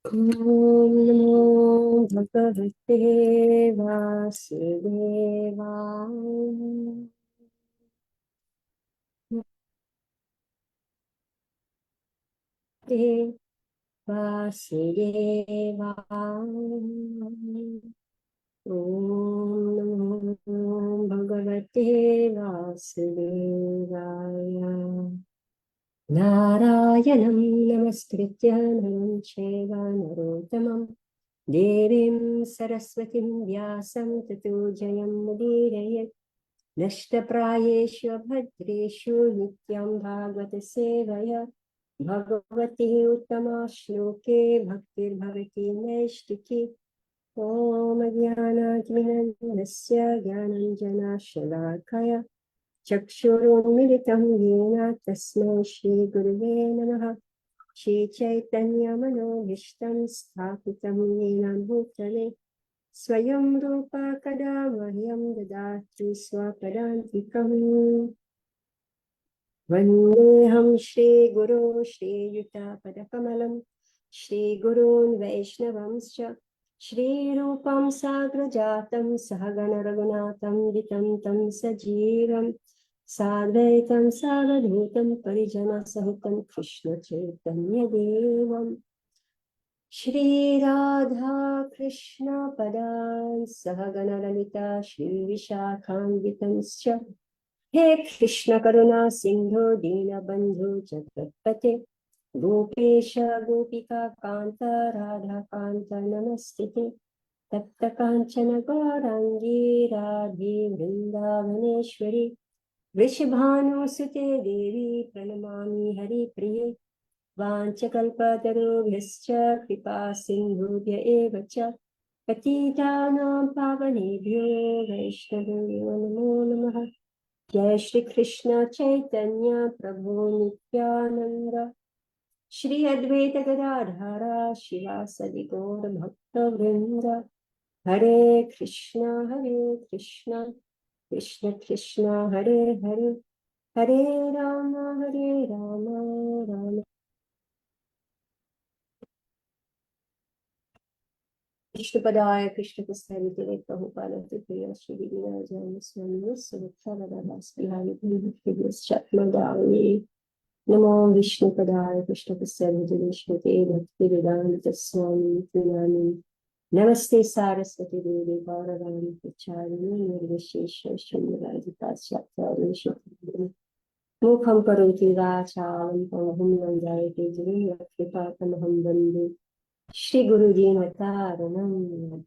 ॐ नमो भगवते वासुदेवाय। वासुदेवाय। ॐ नमो भगवते वासुदेवाय। नारायणं नमस्कृत्य नरं चैव नरोत्तमं देवीं सरस्वतीं व्यासं ततो जयमुदीरयेत्। नष्टप्रायेषु भद्रेषु नित्यं भागवत सेवया भगवती उत्तमा श्लोके भक्तिर्भवति नैष्टिकी। ॐ ज्ञानाज्ञानस्य ज्ञानञ्जनशलाकया चक्षुरुन्मिलितं येन तस्मै श्रीगुरुवे नमः। श्रीचैतन्यमनोभीष्टं स्थापितं येन भूतले स्वयं रूपा कदा मह्यं ददाति स्वपदान्तिकम्। वन्देऽहं श्रीगुरो श्रीयुतापदकमलं श्रीगुरून् वैष्णवंश्च श्रीरूपं साग्रजातं सहगणरघुनाथं वितं तं सजीवं साद्वैतं सावधूतं परिजनसहितं कृष्णचैतन्यदेवम् श्रीराधा कृष्ण पदान् सहगणललिता श्रीविशाखान्वितंश्च हे कृष्ण करुणा सिंधु दीनबंधु जगत्पते गोपेश गोपिका कांत राधा कांत नमस्ते तप्त कांचन गौरांगी राधे वृंदावनेश्वरी वृषभानुसुते देवी प्रणमामि हरिप्रिये वाञ्छकल्पतरुभ्यश्च कृपा सिन्धुभ्य एव च पतितानां पावनेभ्यो वैष्णवेभ्यो नमो नमः। जय श्री कृष्ण चैतन्य प्रभु नित्यानंद श्री अद्वैत गदाधर शिवासदि गौर भक्त वृंद हरे कृष्ण कृष्ण कृष्ण हरे हरे हरे राम राम कृष्णपदाय कृष्णप्रसादिते प्रभुपादते प्रिय श्री गिरिराजाय स्वामिने सुरक्षादास बिहारी भक्तिवेश्चात्मदाये नमो विष्णुपदाय कृष्णप्रसादिते श्रुते भक्तिवेदान्त स्वामी प्रियामि नमस्ते सारस्वती देवी गौरवाणी प्रचारिणे निर्विशेष शून्यराजिताचार्य मुखं करोति वाचालं पङ्गुं लङ्घयते गिरिं कृपातमहं वन्दे Shri गुरुजीनतारणम्।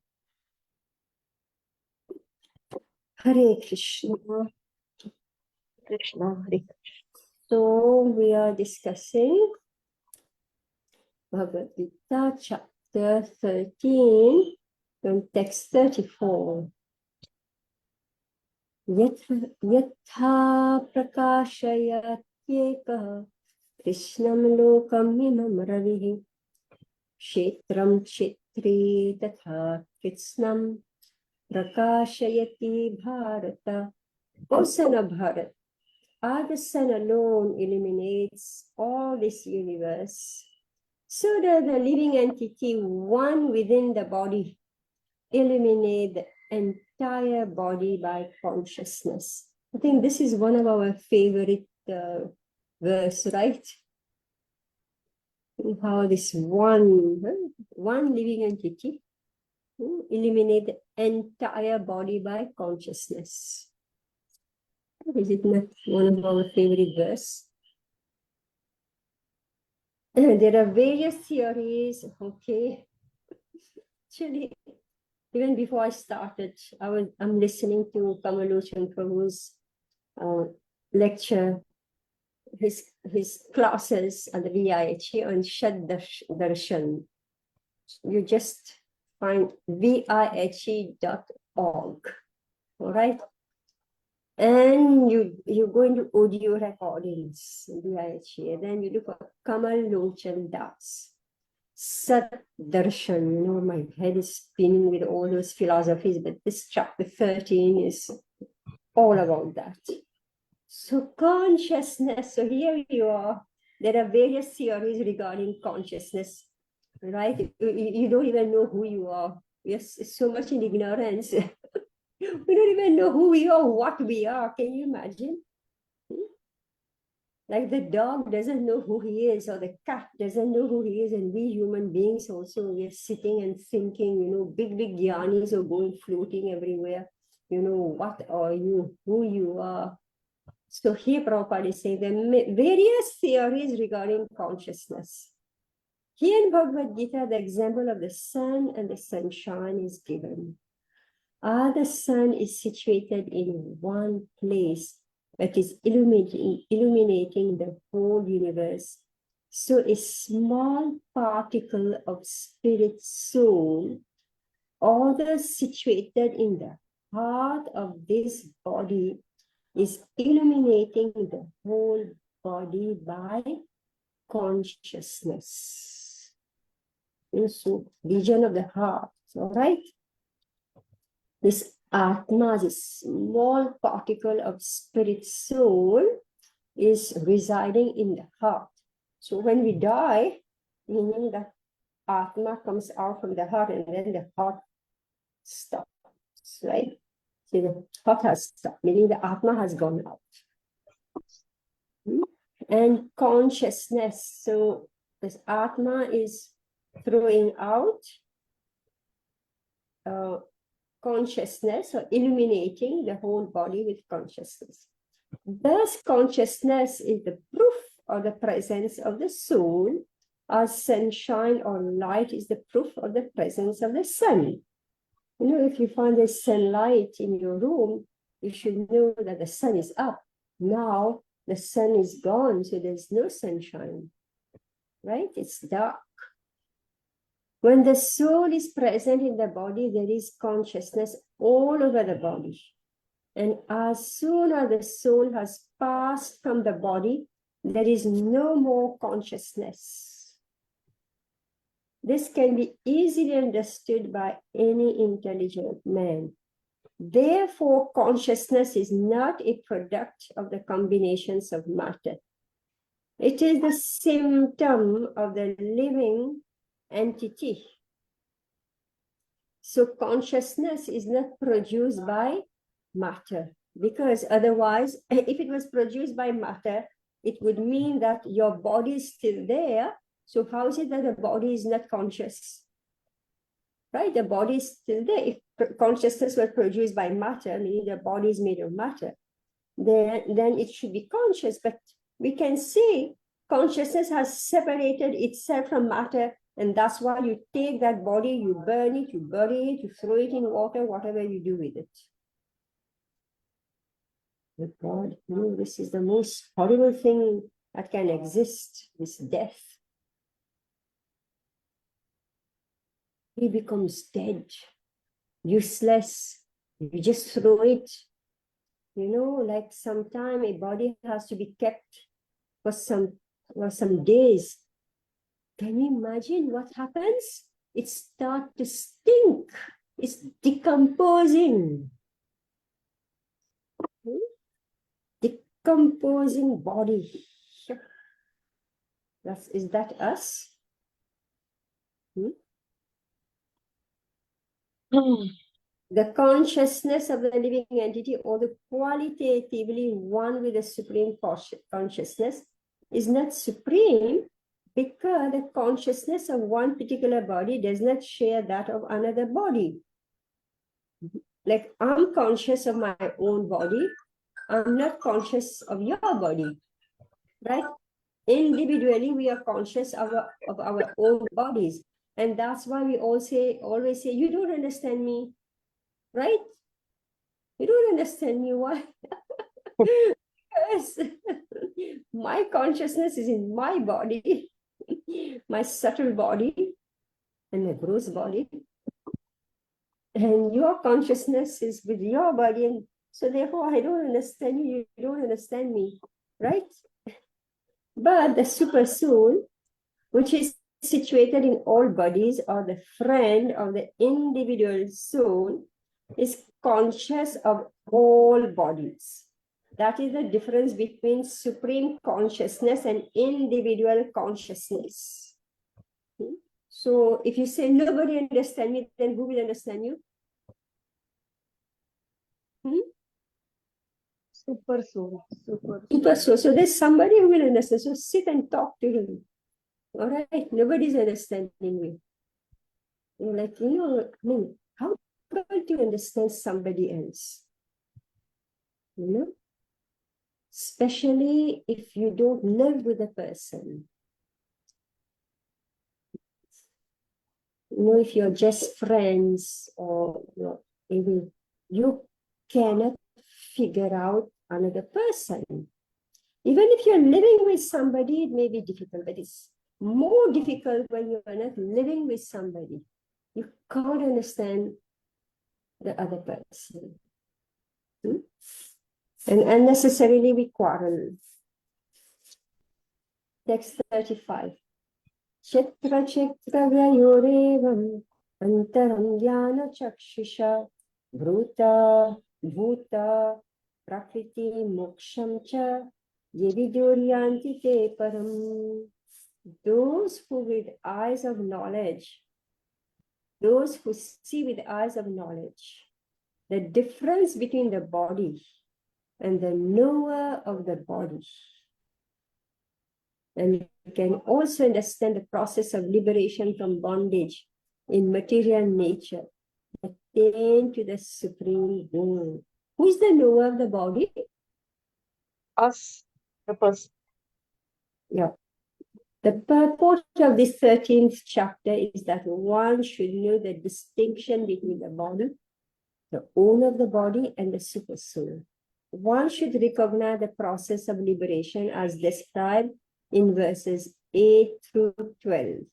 Hare Krishna, Krishna Hare Krishna. So we are discussing Bhagavad Gita chapter 13 from text 34. Yatha prakashayateka Krishnam lokam imam ravihi Kshetram kshetri tatha Krishnam prakashayati bharata. O son of Bharat, the sun alone illuminates all this universe. So does the living entity, one within the body, illuminate the entire body by consciousness. I think this is one of our favorite verse, right? How this one living entity illuminate the entire body by consciousness. Is it not one of our favorite verse? There are various theories. Okay, actually, even before I started, I'm listening to Kamalochan Prabhu's lecture, his classes at the VIH on Shad Darshan. You just find vihe.org, all right? And you go into audio recordings, VIH, and then you look at Kamalochan Das. Sat Darshan, my head is spinning with all those philosophies, but this chapter 13 is all about that. So consciousness, so here you are. There are various theories regarding consciousness. right? You don't even know who you are. Yes, so much in ignorance. We don't even know who we are, what we are. Can you imagine? Like the dog doesn't know who he is, or the cat doesn't know who he is, and we human beings also, we're sitting and thinking, big gyanis are going floating everywhere. What are you, who you are? So here Prabhupada is saying there are various theories regarding consciousness. Here in Bhagavad Gita, the example of the sun and the sunshine is given. The sun is situated in one place, but is illuminating the whole universe. So a small particle of spirit soul, although situated in the heart of this body, is illuminating the whole body by consciousness. So, vision of the heart, all right? This Atma, this small particle of spirit soul, is residing in the heart. So when we die, meaning that Atma comes out from the heart and then the heart stops, right? So the heart has stopped, meaning the Atma has gone out. And consciousness, so this Atma is throwing out consciousness, or illuminating the whole body with consciousness. Thus, consciousness is the proof of the presence of the soul, as sunshine or light is the proof of the presence of the sun. If you find the sunlight in your room, you should know that the sun is up. Now, the sun is gone, so there's no sunshine, right? It's dark. When the soul is present in the body, there is consciousness all over the body. And as soon as the soul has passed from the body, there is no more consciousness. This can be easily understood by any intelligent man. Therefore, consciousness is not a product of the combinations of matter. It is the symptom of the living entity. So consciousness is not produced by matter, because otherwise, if it was produced by matter, it would mean that your body is still there. So how is it that the body is not conscious? Right? The body is still there. If consciousness was produced by matter, meaning the body is made of matter, then it should be conscious. But we can see consciousness has separated itself from matter, and that's why you take that body, you burn it, you bury it, you throw it in water, whatever you do with it. But God, this is the most horrible thing that can exist, this death. He becomes dead, useless. You just throw it. Like sometime a body has to be kept for some days. Can you imagine what happens? It starts to stink. It's decomposing. Decomposing body. Is that us? The consciousness of the living entity, or the qualitatively one with the supreme consciousness, is not supreme because the consciousness of one particular body does not share that of another body. Like I'm conscious of my own body, I'm not conscious of your body, right? Individually, we are conscious of our own bodies. And that's why we always say, you don't understand me, right? You don't understand me. Why? Because my consciousness is in my body, my subtle body, and my gross body. And your consciousness is with your body. And so therefore, I don't understand you, you don't understand me, right? But the super soul, which is situated in all bodies, or the friend of the individual soul, is conscious of all bodies. That is the difference between supreme consciousness and individual consciousness. So if you say nobody understands me, then who will understand you? Super soul. Super soul. So there's somebody who will understand. So sit and talk to him. All right, nobody's understanding you. You're like, how difficult to understand somebody else? Especially if you don't live with a person. If you're just friends or maybe you cannot figure out another person. Even if you're living with somebody, it may be difficult, but it's more difficult when you're not living with somebody. You can't understand the other person. And unnecessarily we quarrel. Text 35. Chitra chitra vyayorevam antaram jnana chakshusha bhuta bhuta prakriti moksham cha yeviduryanti te param. Those who with eyes of knowledge, those who see with eyes of knowledge, the difference between the body and the knower of the body. And you can also understand the process of liberation from bondage in material nature, attain to the supreme goal. Who is the knower of the body? Us, the person. Yeah. The purport of this 13th chapter is that one should know the distinction between the body, the owner of the body, and the supersoul. One should recognize the process of liberation as described in verses 8 through 12.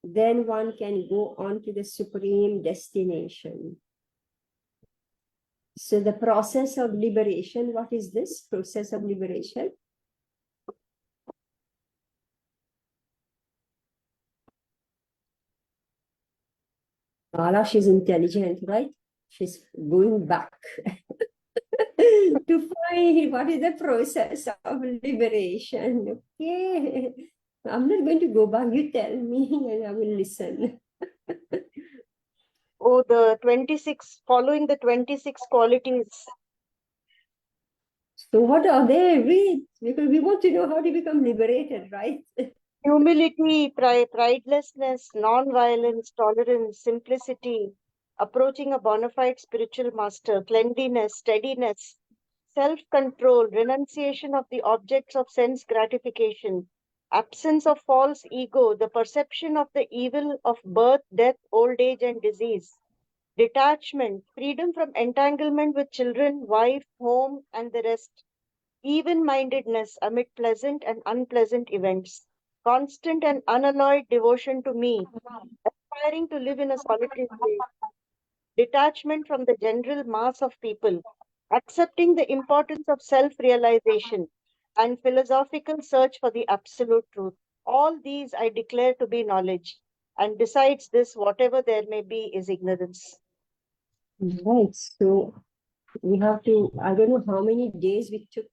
Then one can go on to the supreme destination. So the process of liberation, what is this process of liberation? Mala, she's intelligent, right? She's going back to find what is the process of liberation. Okay. I'm not going to go back. You tell me and I will listen. Oh, the 26, following the 26 qualities. So what are they? Read, because we want to know how to become liberated, right? Humility, pridelessness, non-violence, tolerance, simplicity, approaching a bona fide spiritual master, cleanliness, steadiness, self-control, renunciation of the objects of sense gratification, absence of false ego, the perception of the evil of birth, death, old age, and disease, detachment, freedom from entanglement with children, wife, home, and the rest, even-mindedness amid pleasant and unpleasant events, constant and unalloyed devotion to me, aspiring to live in a solitary place, detachment from the general mass of people, accepting the importance of self-realization, and philosophical search for the absolute truth. All these I declare to be knowledge, and besides this, whatever there may be is ignorance. Right. So we have to, I don't know how many days we took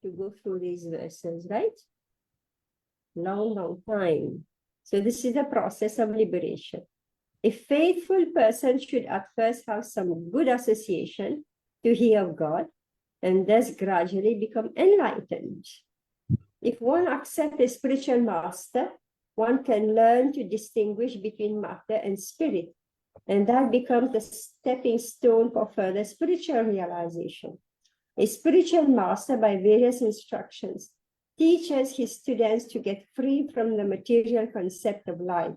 to go through these verses, right? Long time. So this is the process of liberation. A faithful person should at first have some good association to hear of God and thus gradually become enlightened. If one accepts a spiritual master, one can learn to distinguish between matter and spirit, and that becomes the stepping stone for further spiritual realization. A spiritual master, by various instructions, teaches his students to get free from the material concept of life.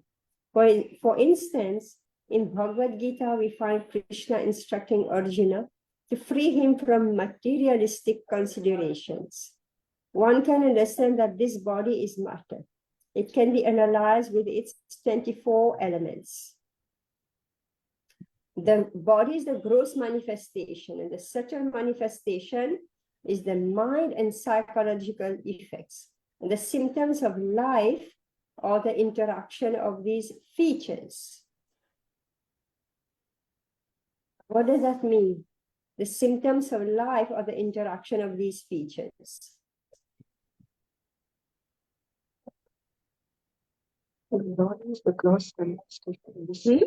For instance, in Bhagavad Gita, we find Krishna instructing Arjuna to free him from materialistic considerations. One can understand that this body is matter. It can be analyzed with its 24 elements. The body is the gross manifestation, and the subtle manifestation is the mind and psychological effects. And the symptoms of life are the interaction of these features. What does that mean? The symptoms of life are the interaction of these features. What is the gross Hmm?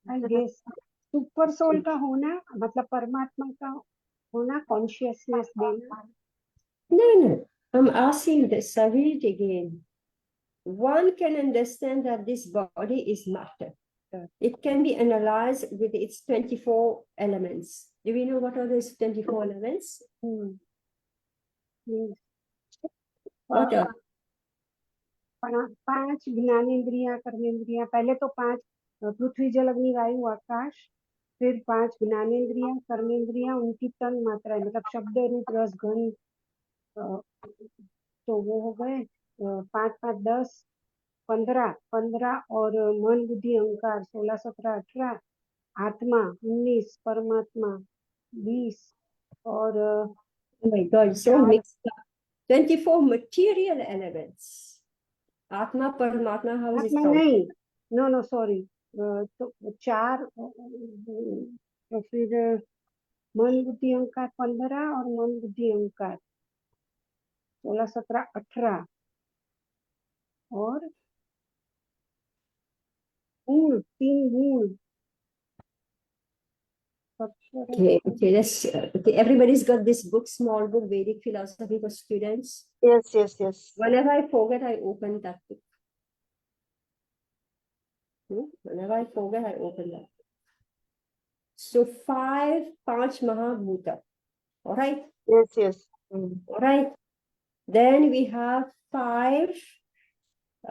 I guess super soul का होना मतलब परमात्मा का होना, consciousness देना. No. I'm asking this. I read it again. One can understand that this body is matter. It can be analyzed with its 24 elements. Do we know what are those 24 elements? Means, What are? 5 ज्ञानेंद्रियां, कर्मेंद्रियां. पहले तो 5 पृथ्वी जल अग्नि वायु आकाश, फिर 5 ज्ञानेंद्रियां, कर्मेंद्रियां, उनकी तन मात्रा मतलब शब्द रूप रस गंध, तो वो हो गए 5 5 10 15 और मन बुद्धि अहंकार 16 17 18, आत्मा 19, परमात्मा 20 और Oh my God, so mixed up. 24 material elements. Atma, Paramatma, how is it आत्मा called? नहीं, नो सॉरी, तो 4 तो फिर मन बुद्धि अहंकार 15 और मन बुद्धि अहंकार 16 17 18 और मूल 3 मूल. Okay, everybody's got this book, small book, Vedic philosophy for students. Yes. Whenever I forget, I open that book. Whenever I forget, I open that. So 5 Mahabhuta. All right. Yes. All right. Then we have 5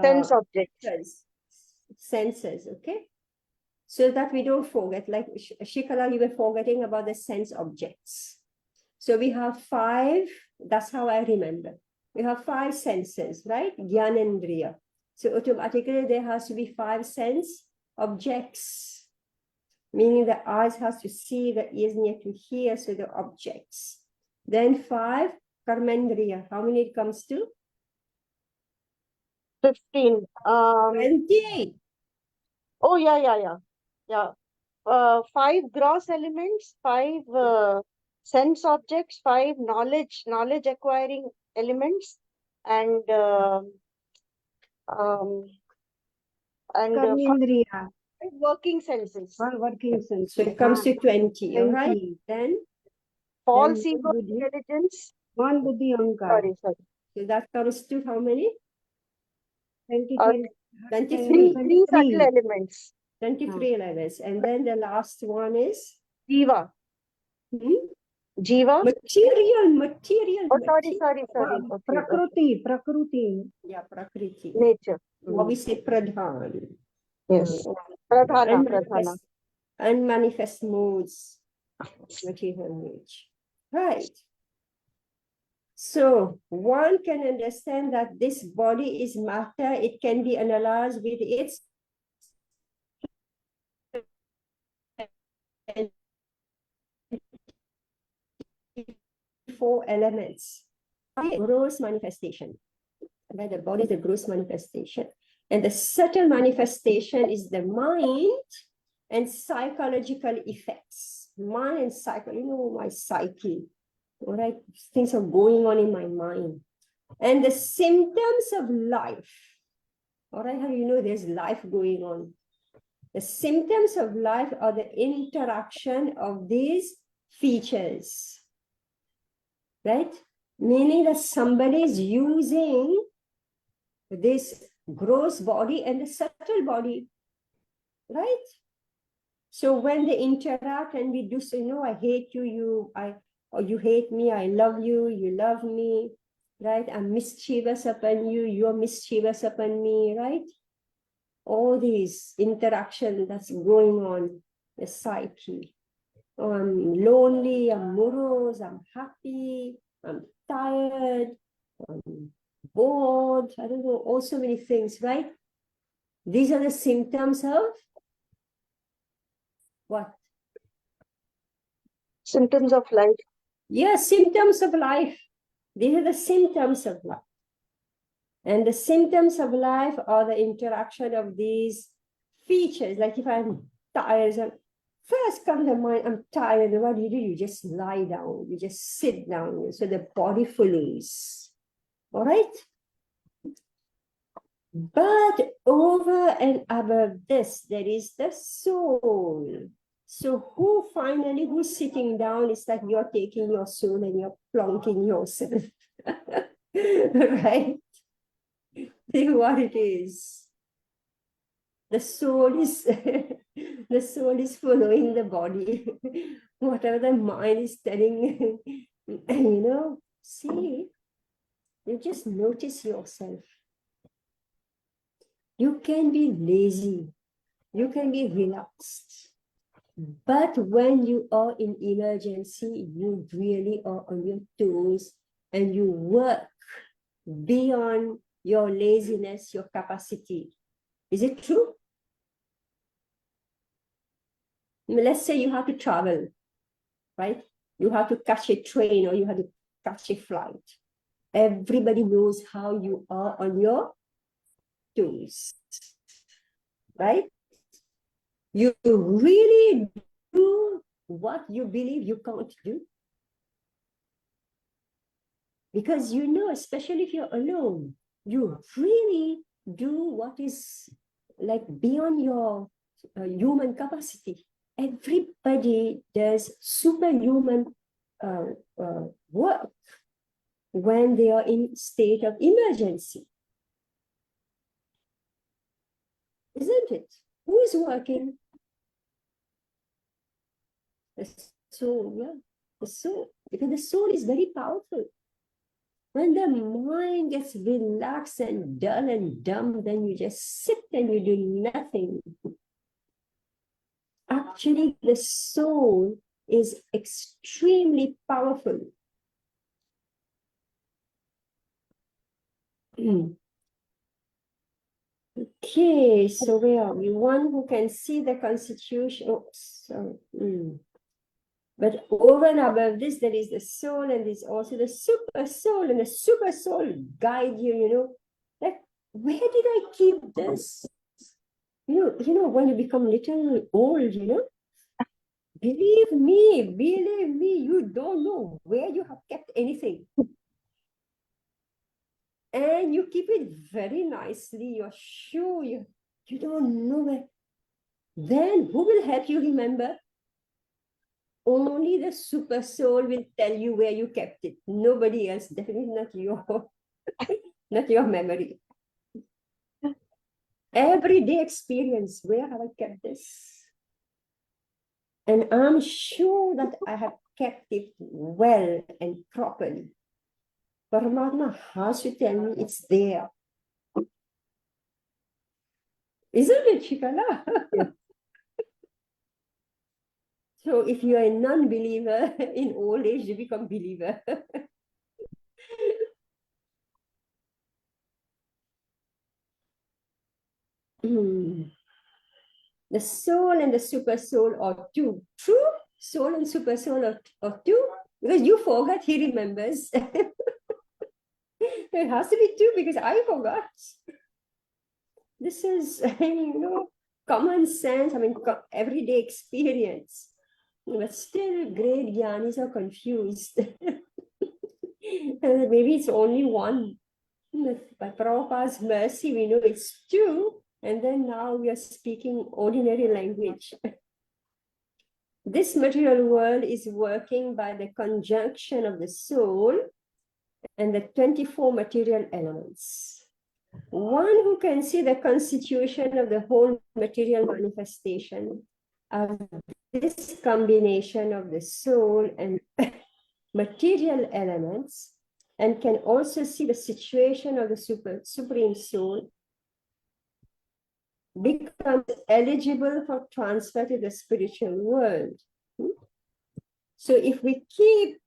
Sense objects. senses. Okay. So that we don't forget, like Shikala, you were forgetting about the sense objects. So we have 5, that's how I remember. We have 5 senses, right? Gyanendriya. So automatically there has to be 5 sense objects, meaning the eyes has to see, the ears need to hear, so the objects. Then 5 Karmendriya. How many it comes to? 15. 28. Oh, yeah. 5 gross elements, 5 sense objects, 5 knowledge acquiring elements, and 5 कर्मेंद्रिया, working senses. Working sense. So it comes to 20, all right? 20. Then False Then ego buddhi. intelligence. मन बुद्धि अहंकार. Sorry. So that comes to how many? 23. 23. 3 subtle elements. 23 levels. And then the last one is Jiva. hmm? Jiva. Material. Oh, sorry. Okay. प्रकृति. Yeah, Prakriti. Nature. Or we say Pradhan. Yes. Pradhana. Unmanifest modes. Material nature. Right. So one can understand that this body is matter. It can be analyzed with its 4 elements. Gross manifestation. The body is a gross manifestation. And the subtle manifestation is the mind and psychological effects. Mind and psyche, my psyche. All right, things are going on in my mind. And the symptoms of life. All right, how do you know there's life going on? The symptoms of life are the interaction of these features. Right? Meaning that somebody is using this gross body and the subtle body. Right? So when they interact and we do say, I hate you, or you hate me, I love you, you love me, right? I'm mischievous upon you, you're mischievous upon me, right? All these interaction that's going on, the psyche. Oh, I'm lonely, I'm morose, I'm happy, I'm tired, I'm bored, I don't know, all so many things, right? These are the symptoms of what? Symptoms of life. Yes, symptoms of life. These are the symptoms of life. And the symptoms of life are the interaction of these features. Like if I'm tired, first comes to mind, I'm tired. And what do? You just lie down. You just sit down. So the body follows. All right? But over and above this, there is the soul. So who's sitting down? It's like you're taking your soul and you're plonking yourself. Right? See what it is. The soul is the soul is following the body. Whatever the mind is telling, see, you just notice yourself. You can be lazy, you can be relaxed. But when you are in emergency, you really are on your toes and you work beyond your laziness, your capacity. Is it true? Let's say you have to travel, right? You have to catch a train or you have to catch a flight. Everybody knows how you are on your toes, right? You really do what you believe you can't do. Because especially if you're alone, you really do what is like beyond your human capacity. Everybody does superhuman work when they are in state of emergency. Isn't it? Who is working? The soul, yeah. The soul. Because the soul is very powerful. When the mind gets relaxed and dull and dumb, then you just sit and you do nothing. Actually, the soul is extremely powerful. Okay, so where are we? One who can see the constitution. Oops, sorry. But over and above this, there is the soul, and there's also the super soul, and the super soul guide you, like, where did I keep this? When you become little old, believe me, you don't know where you have kept anything. And you keep it very nicely, you're sure you don't know where. Then who will help you remember? Only the super soul will tell you where you kept it. Nobody else, definitely not your memory. Everyday experience, where have I kept this? And I'm sure that I have kept it well and properly. Paramatma has to tell me it's there. Isn't it, Shikala? Yes. So if you are a non-believer, in old age, you become believer. The soul and the super soul are two. True? Soul and super soul are two? Because you forgot, he remembers. It has to be two because I forgot. This is, common sense, everyday experience. But still, great Gyanis are confused. Maybe it's only one. By Prabhupada's mercy, we know it's two. And then now we are speaking ordinary language. This material world is working by the conjunction of the soul and the 24 material elements. One who can see the constitution of the whole material manifestation of this combination of the soul and material elements, and can also see the situation of the supreme soul, becomes eligible for transfer to the spiritual world. So if we keep,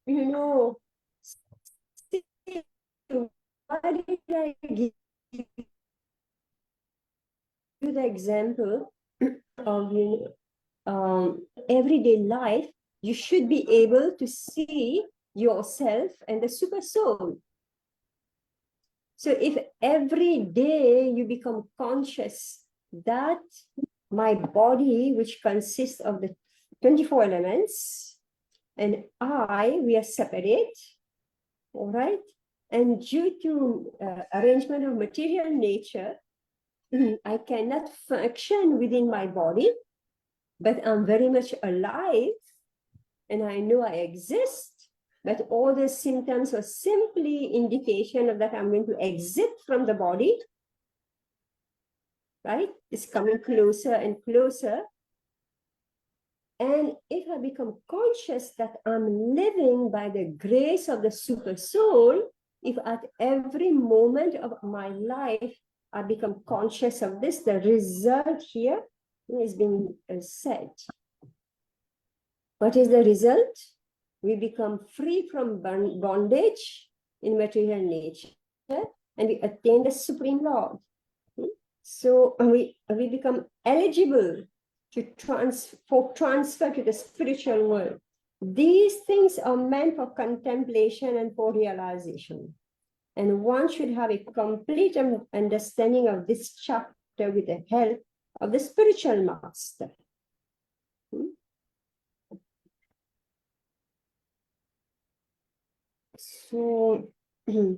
why did I give you the example of everyday life? You should be able to see yourself and the super soul. So if every day you become conscious that my body, which consists of the 24 elements, and we are separate, all right? And due to arrangement of material nature, I cannot function within my body, but I'm very much alive, and I know I exist, but all the symptoms are simply indication of that I'm going to exit from the body, right? It's coming closer and closer. And if I become conscious that I'm living by the grace of the super soul, if at every moment of my life I become conscious of this, the result here is being said. What is the result? We become free from bondage in material nature, and we attain the Supreme Lord. So we become eligible to transfer to the spiritual world. These things are meant for contemplation and for realization. And one should have a complete understanding of this chapter with the help of the spiritual master. So, now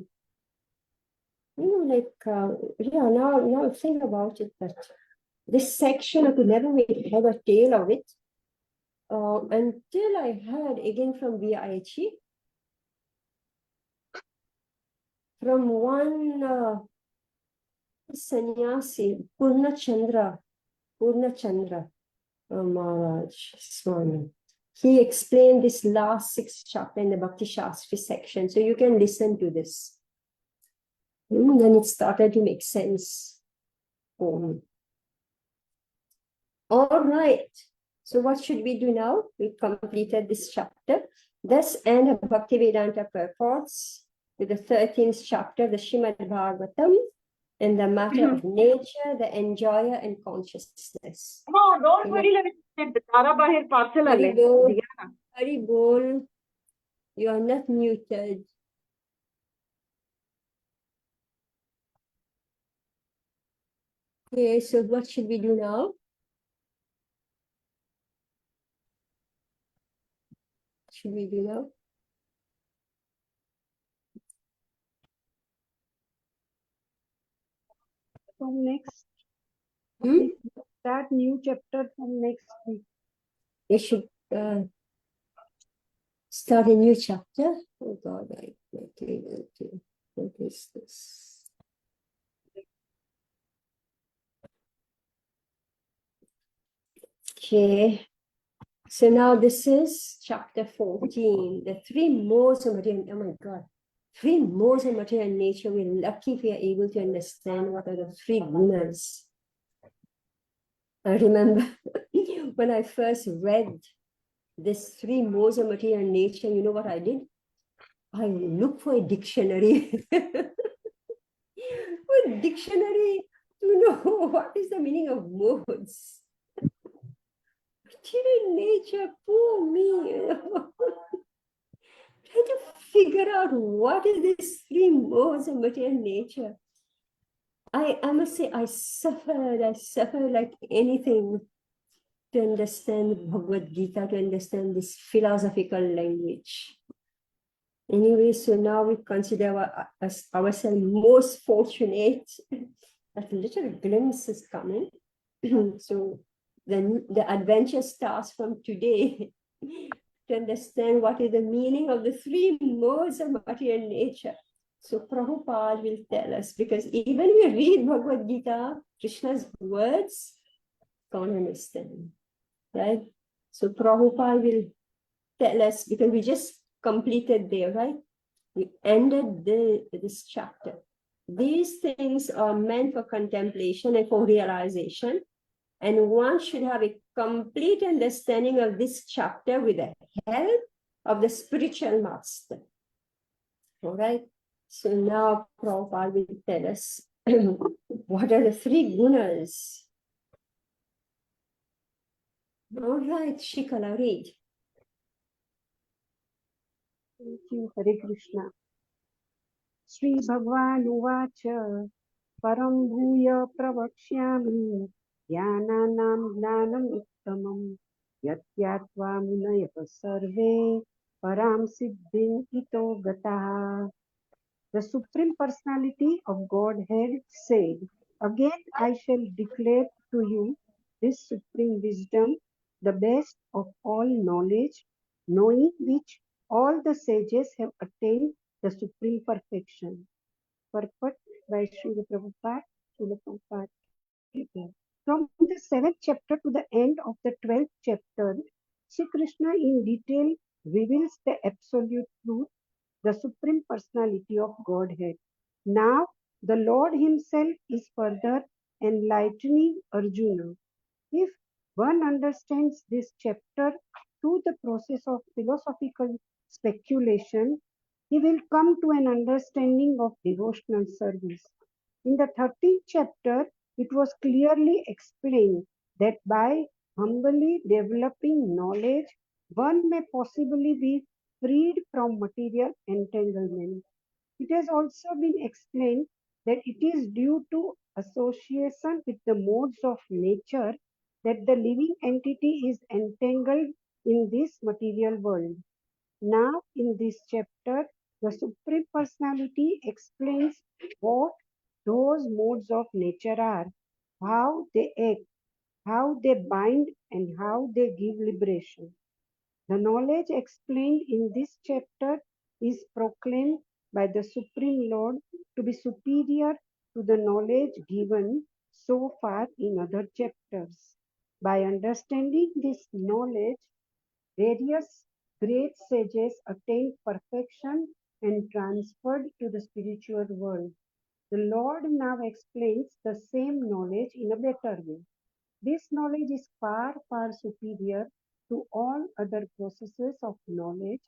think about it, that this section, I could never make head or tail of it until I heard again from VIH, from one sannyasi, Purna Chandra Maharaj Swami. He explained this last 6th chapter in the Bhakti Shastri section, so you can listen to this. And then it started to make sense for me. All right. So what should we do now? We completed this chapter. Thus end Bhaktivedanta purports with the 13th chapter, the Srimad Bhagavatam, and the matter of nature, the enjoyer, and consciousness. No, don't worry. Tara bahir parcel Hari bol. You are not muted. Okay, so what should we do now? Should we do now? From next, start new chapter from next week. We should start a new chapter. Oh God, what is this? Okay, so now this is chapter 14, the 3 modes of material. Oh my God, 3 modes of material nature. We're lucky if we are able to understand what are the 3 gunas. I remember when I first read this 3 modes of material nature, you know what I did? I looked for a dictionary. A dictionary to know what is the meaning of modes. Material nature, poor me. Try to figure out what is this 3 modes of material nature. I must say I suffered like anything to understand Bhagavad Gita, to understand this philosophical language. Anyway, so now we consider ourselves most fortunate that a little glimpse is coming. So then the adventure starts from today to understand what is the meaning of the 3 modes of material nature. So Prabhupada will tell us, because even we read Bhagavad Gita, Krishna's words, can't understand, right? So Prabhupada will tell us, because we just completed there, right? We ended this chapter. These things are meant for contemplation and for realization, and one should have a complete understanding of this chapter with the help of the spiritual master. All right. So now Prabhupada will tell us what are the 3 gunas. All right, Shikala, read. Thank you, Hare Krishna. Sri Bhagwan Uvacha Param Bhuya Pravakshyami Jnanam Jnanam Uttamam यत्यात्वा मुनयः सर्वे param siddhim ito gataha. The Supreme Personality of Godhead said, "Again I shall declare to you this supreme wisdom, the best of all knowledge, knowing which all the sages have attained the supreme perfection." Purport by Srila Prabhupada. Srila Prabhupada. From the 7th chapter to the end of the 12th chapter, Sri Krishna in detail reveals the absolute truth, the Supreme Personality of Godhead. Now, the Lord Himself is further enlightening Arjuna. If one understands this chapter through the process of philosophical speculation, he will come to an understanding of devotional service. In the 13th chapter, it was clearly explained that by humbly developing knowledge, one may possibly be freed from material entanglement. It has also been explained that it is due to association with the modes of nature that the living entity is entangled in this material world. Now, in this chapter, the Supreme Personality explains what those modes of nature are, how they act, how they bind, and how they give liberation. The knowledge explained in this chapter is proclaimed by the Supreme Lord to be superior to the knowledge given so far in other chapters. By understanding this knowledge, various great sages attained perfection and transferred to the spiritual world. The Lord now explains the same knowledge in a better way. This knowledge is far, far superior to all other processes of knowledge,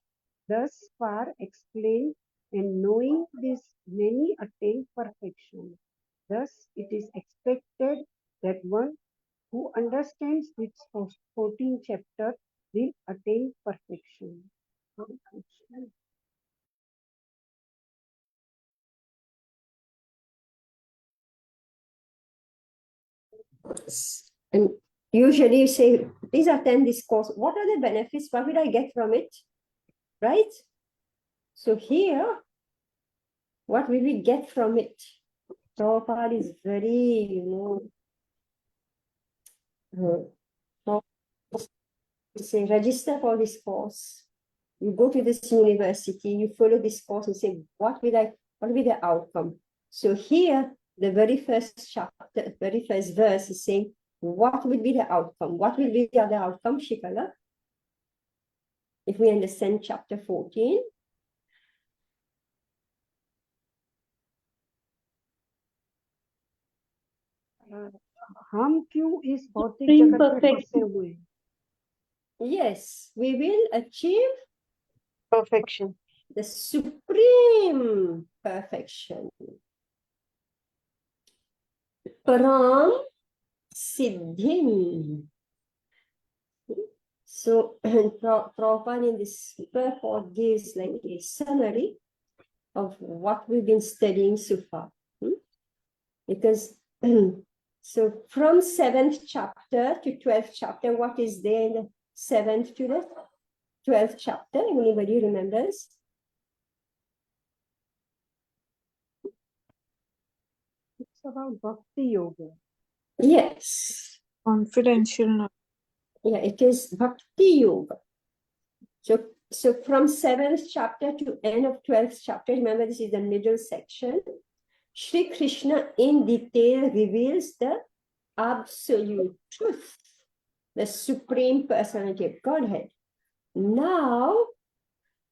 thus far explained, and knowing this, many attain perfection. Thus, it is expected that one who understands this 14th chapter will attain perfection. And usually you say, please attend this course. What are the benefits? What will I get from it? Right? So here, what will we get from it? Prabhupada is very, say, register for this course. You go to this university, you follow this course and say, what will be the outcome? So here, the very first chapter, very first verse is saying, what will be the outcome? What will be the other outcome, Shikala? If we understand chapter 14. हम क्यों इस भौतिक Supreme जगत में फंसे perfection. हुए हैं? Yes, we will achieve Perfection. the supreme perfection. Param Siddhim. So, Prabhupada in this purport gives like a summary of what we've been studying so far. Because, so from 7th chapter to 12th chapter, what is there in the 7th to the 12th chapter? Anybody remembers? It's about Bhakti Yoga. Yes. Confidential knowledge. Yeah, it is Bhakti Yoga. So from 7th chapter to end of 12th chapter, remember this is the middle section. Shri Krishna in detail reveals the absolute truth, the Supreme Personality of Godhead. Now,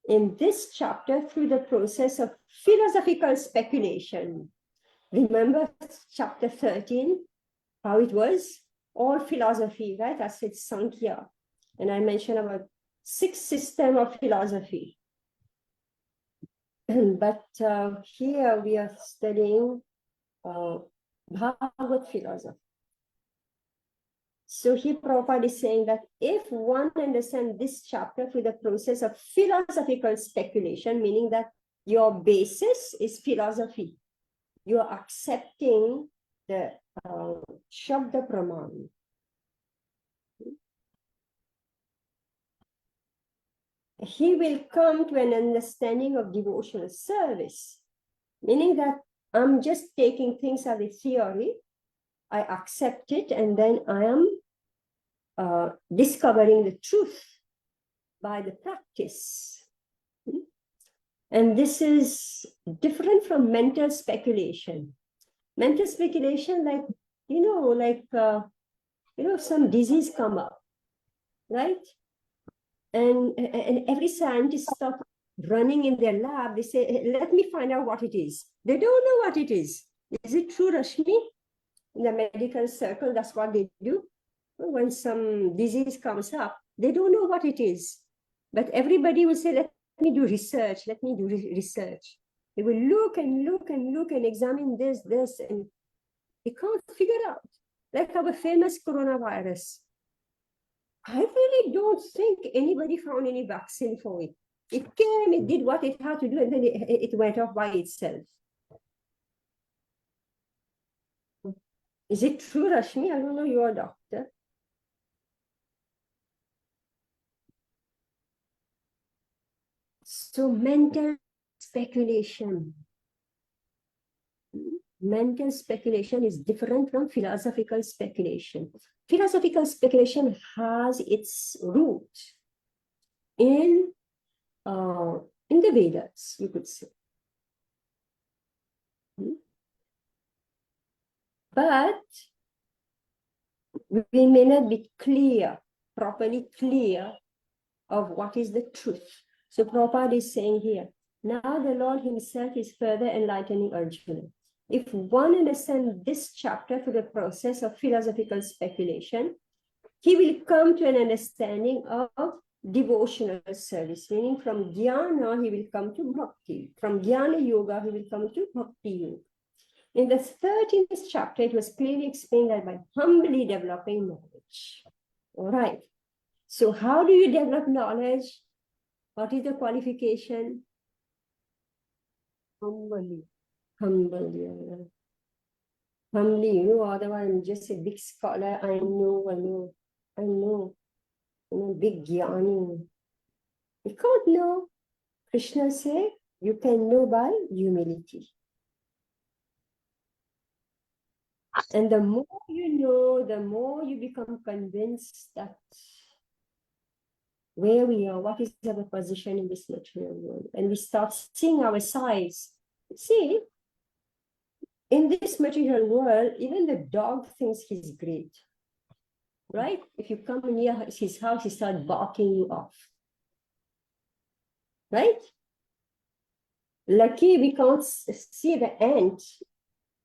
in this chapter, through the process of philosophical speculation, remember chapter 13, how it was? All philosophy, right? I said Sankhya. And I mentioned about 6 systems of philosophy. But here we are studying Bhagavad philosophy. So here Prabhupada is saying that if one understands this chapter through the process of philosophical speculation, meaning that your basis is philosophy, you are accepting the Shabda Praman. he will come to an understanding of devotional service, meaning that I'm just taking things as a theory, I accept it, and then I am discovering the truth by the practice. And this is different from mental speculation. Mental speculation, some disease come up, right? And every scientist stop running in their lab. They say, let me find out what it is. They don't know what it is. Is it true, Rashmi? In the medical circle, that's what they do. When some disease comes up, they don't know what it is. But everybody will say, let me do research. Let me do research. They will look and look and look and examine this, and they can't figure out. Like our famous coronavirus. I really don't think anybody found any vaccine for it. It came, it did what it had to do, and then it went off by itself. Is it true, Rashmi? I don't know, you're a doctor. So mental speculation. Mental speculation is different from philosophical speculation. Philosophical speculation has its root in the Vedas, you could say. But we may not be properly clear of what is the truth. So Prabhupada is saying here, now the Lord himself is further enlightening Arjuna. If one understands this chapter through the process of philosophical speculation, he will come to an understanding of devotional service, meaning from jnana, he will come to bhakti. From jnana yoga, he will come to bhakti yoga. In the 13th chapter, it was clearly explained that by humbly developing knowledge. All right. So how do you develop knowledge? What is the qualification? Humbly. Humbly, otherwise I'm just a big scholar. I know, big jnani. You can't know. Krishna said, you can know by humility. And the more you know, the more you become convinced that where we are, what is our position in this material world. And we start seeing our size. See, in this material world, even the dog thinks he's great, right? If you come near his house, he starts barking you off, right? Lucky we can't see the ant,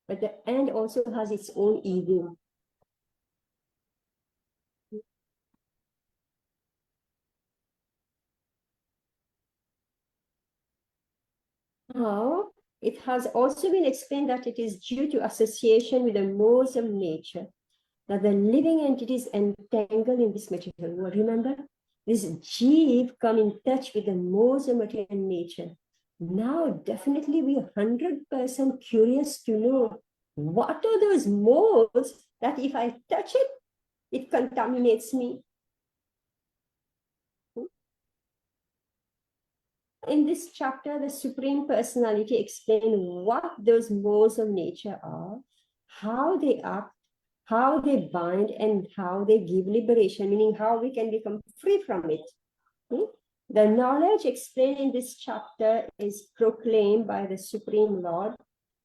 but the ant also has its own ego. Now, it has also been explained that it is due to association with the modes of nature that the living entities entangled in this material world. Remember, this jeev come in touch with the modes of material nature. Now, definitely we are 100% curious to know what are those modes that if I touch it, it contaminates me. In this chapter, the Supreme Personality explains what those modes of nature are, how they act, how they bind, and how they give liberation, meaning how we can become free from it. The knowledge explained in this chapter is proclaimed by the Supreme Lord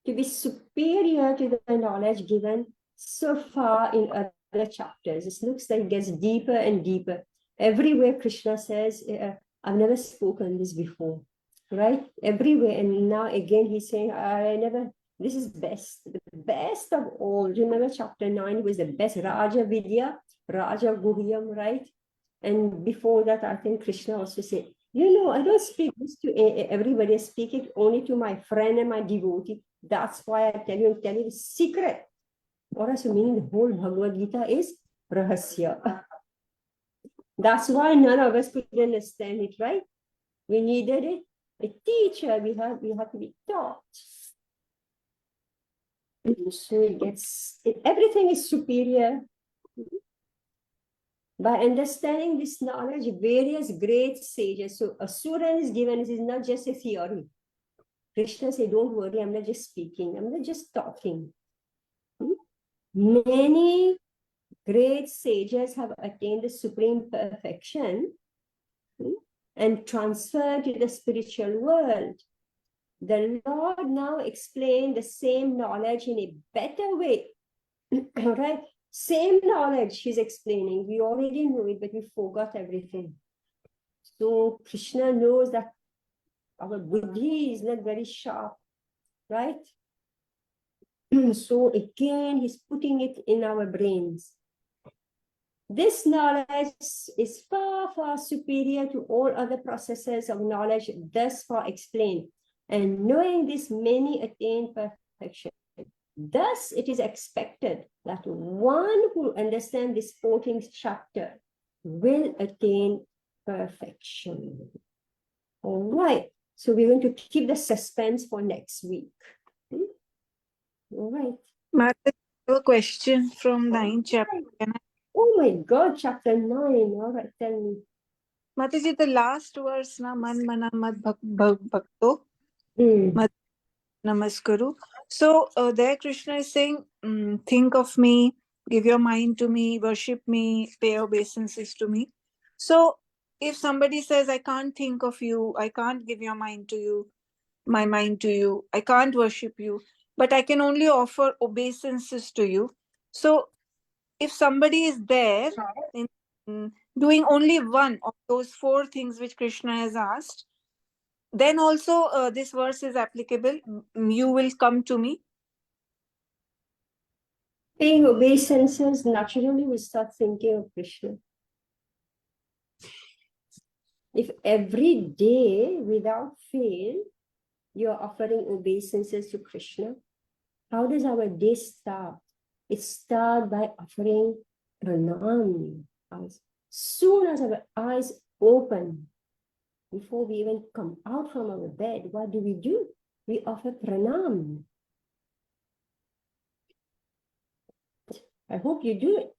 to be superior to the knowledge given so far in other chapters. It looks like it gets deeper and deeper. Everywhere Krishna says, I've never spoken this before, right? Everywhere. And now again, he's saying, this is best, the best of all. Remember chapter 9 was the best, Raja Vidya, Raja Guhyam, right? And before that, I think Krishna also said, I don't speak this to everybody. I speak it only to my friend and my devotee. That's why I tell you the secret. Or also meaning the whole Bhagavad Gita is Rahasya. That's why none of us could understand it, right? We needed it. A teacher, we have to be taught. So everything is superior. By understanding this knowledge, various great sages, so Asura is given, this is not just a theory. Krishna said, don't worry, I'm not just speaking, I'm not just talking. Many great sages have attained the supreme perfection and transferred to the spiritual world. The Lord now explained the same knowledge in a better way. All right, same knowledge he's explaining. We already know it, but we forgot everything. So Krishna knows that our buddhi is not very sharp, right? So again, he's putting it in our brains. This knowledge is far, far superior to all other processes of knowledge thus far explained. And knowing this, many attain perfection. Thus, it is expected that one who understands this 14th chapter will attain perfection. All right. So we're going to keep the suspense for next week. All right. Mata, I have a question from 9th chapter. Oh my God, chapter 9. All right, tell me. Mataji, the last verse, na man mana mad bhakto, Mm. namaskaru. So there Krishna is saying, think of me, give your mind to me, worship me, pay obeisances to me. So if somebody says, I can't think of you, I can't give your mind to you, my mind to you, I can't worship you, but I can only offer obeisances to you. So if somebody is there in doing only one of those 4 things which Krishna has asked, then also this verse is applicable. You will come to me. Paying obeisances, naturally we start thinking of Krishna. If every day without fail you're offering obeisances to Krishna, how does our day start? It starts by offering pranam. As soon as our eyes open, before we even come out from our bed, what do? We offer pranam. I hope you do it.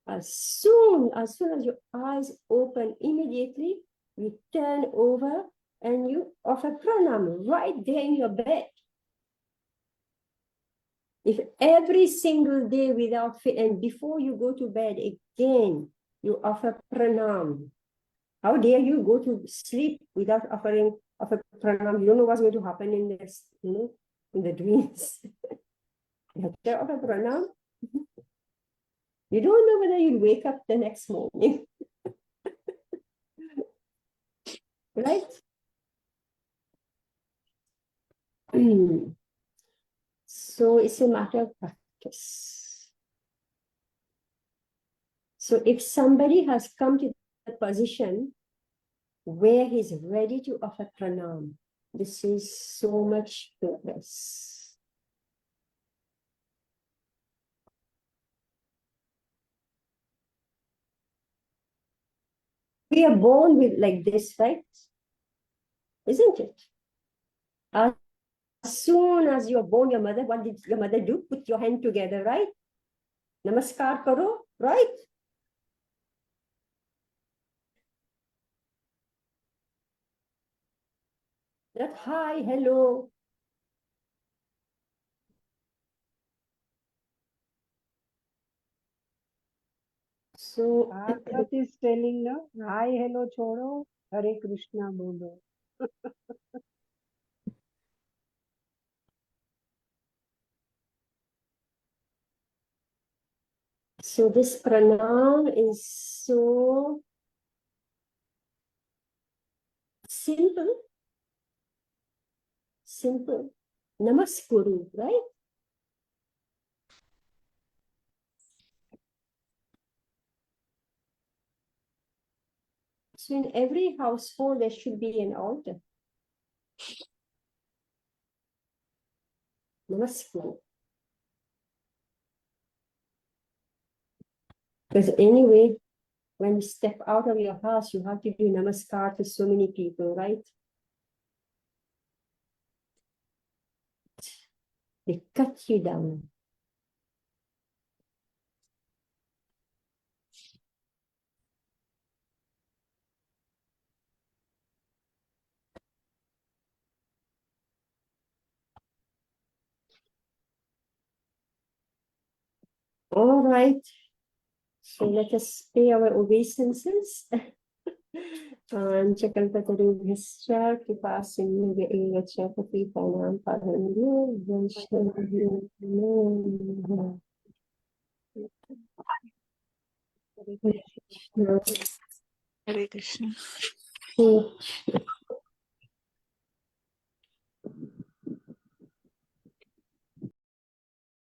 As soon as your eyes open, immediately you turn over and you offer pranam right there in your bed. If every single day without fail, and before you go to bed again, you offer pranam. How dare you go to sleep without offer pranam? You don't know what's going to happen in this, in the dreams. You have to offer pranam. You don't know whether you'll wake up the next morning. Right? So it's a matter of practice. So if somebody has come to the position where he's ready to offer pranam, this is so much progress. We are born with like this, right? Isn't it? As soon as you're born, your mother, what did your mother do? Put your hand together, right? Namaskar karo, right? That hi, hello. So Bhagavad is telling, no, hi, hello, chodo, Hare Krishna bolo. So this pranam is so simple. Simple. Namaskuru, right? So in every household, there should be an altar. Namaskuru. Because anyway, when you step out of your house, you have to do namaskar to so many people, right? They cut you down. All right. So let us pay our obeisances. Anchakalpatarubhyascha kripasimnivya eva cha patitanam pavanyo vaishnavyo namo Hare Krishna. namaha.